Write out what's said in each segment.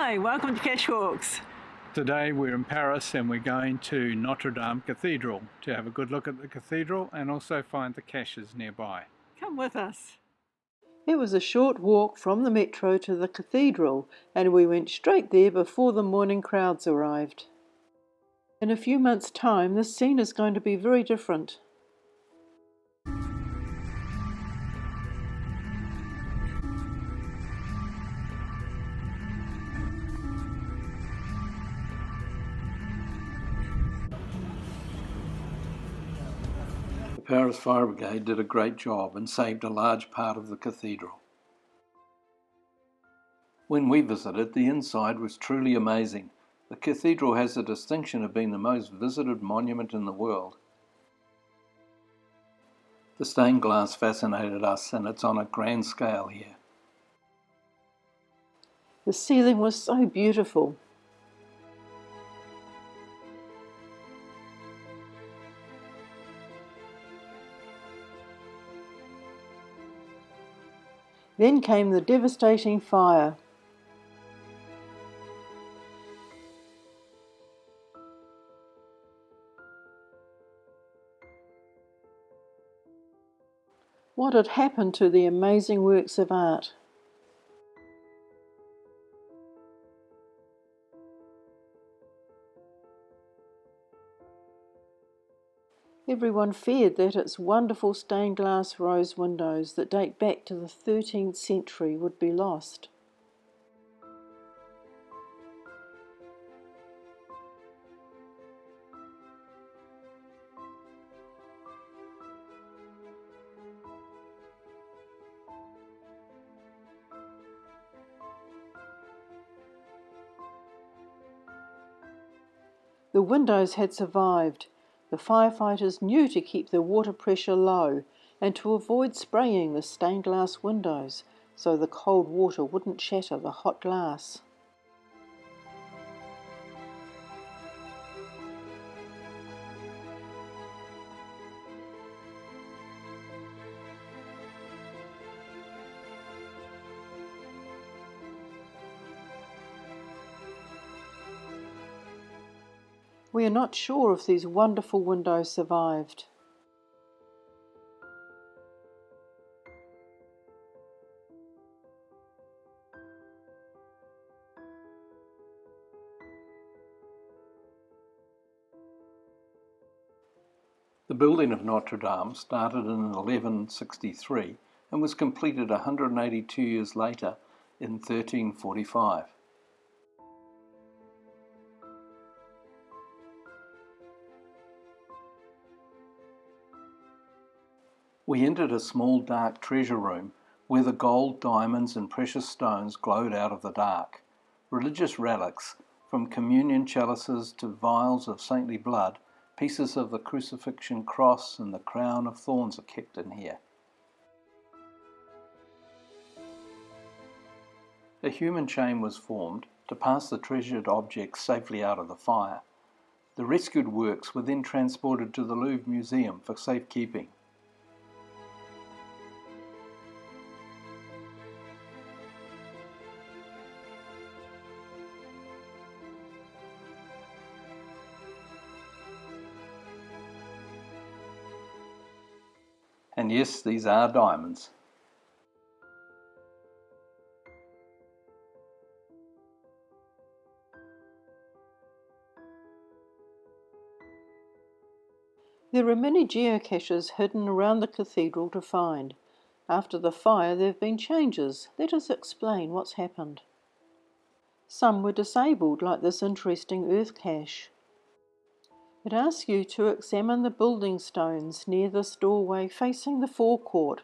Hi, welcome to Cache Walks. Today we're in Paris and we're going to Notre Dame Cathedral to have a good look at the cathedral and also find the caches nearby. Come with us. It was a short walk from the metro to the cathedral, and we went straight there before the morning crowds arrived. In a few months' time, this scene is going to be very different. The Paris Fire Brigade did a great job and saved a large part of the cathedral. When we visited, the inside was truly amazing. The cathedral has the distinction of being the most visited monument in the world. The stained glass fascinated us, and it's on a grand scale here. The ceiling was so beautiful. Then came the devastating fire. What had happened to the amazing works of art? Everyone feared that its wonderful stained glass rose windows that date back to the 13th century would be lost. The windows had survived. The firefighters knew to keep the water pressure low and to avoid spraying the stained glass windows so the cold water wouldn't shatter the hot glass. We are not sure if these wonderful windows survived. The building of Notre Dame started in 1163 and was completed 182 years later in 1345. We entered a small dark treasure room where the gold, diamonds and precious stones glowed out of the dark. Religious relics, from communion chalices to vials of saintly blood, pieces of the crucifixion cross and the crown of thorns are kept in here. A human chain was formed to pass the treasured objects safely out of the fire. The rescued works were then transported to the Louvre Museum for safekeeping. And yes, these are diamonds. There are many geocaches hidden around the cathedral to find. After the fire there have been changes. Let us explain what's happened. Some were disabled, like this interesting earth cache. It asks you to examine the building stones near this doorway facing the forecourt.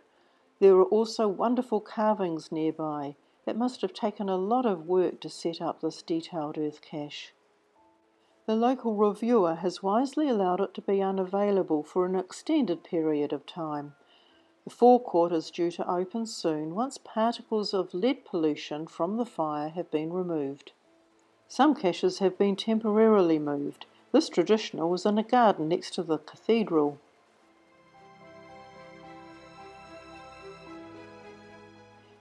There are also wonderful carvings nearby. It must have taken a lot of work to set up this detailed earth cache. The local reviewer has wisely allowed it to be unavailable for an extended period of time. The forecourt is due to open soon once particles of lead pollution from the fire have been removed. Some caches have been temporarily moved. This traditional was in a garden next to the cathedral.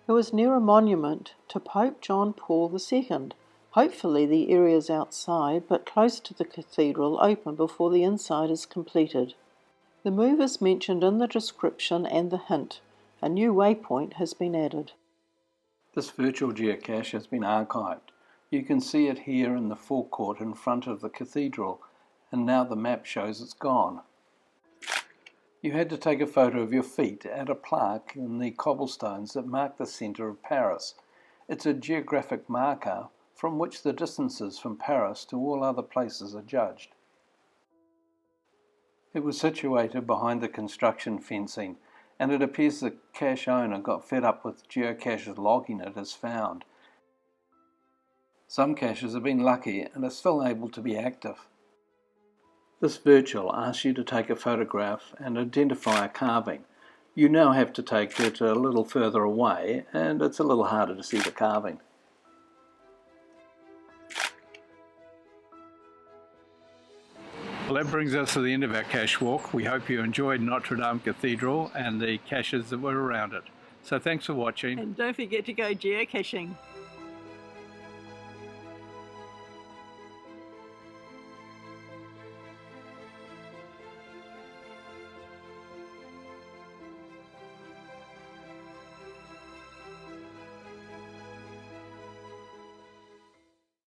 It was near a monument to Pope John Paul II. Hopefully the areas outside, but close to the cathedral, open before the inside is completed. The move is mentioned in the description and the hint. A new waypoint has been added. This virtual geocache has been archived. You can see it here in the forecourt in front of the cathedral, and now the map shows it's gone. You had to take a photo of your feet at a plaque in the cobblestones that mark the centre of Paris. It's a geographic marker from which the distances from Paris to all other places are judged. It was situated behind the construction fencing, and it appears the cache owner got fed up with geocaches logging it as found. Some caches have been lucky and are still able to be active. This virtual asks you to take a photograph and identify a carving. You now have to take it a little further away, and it's a little harder to see the carving. Well, that brings us to the end of our cache walk. We hope you enjoyed Notre Dame Cathedral and the caches that were around it. So thanks for watching. And don't forget to go geocaching.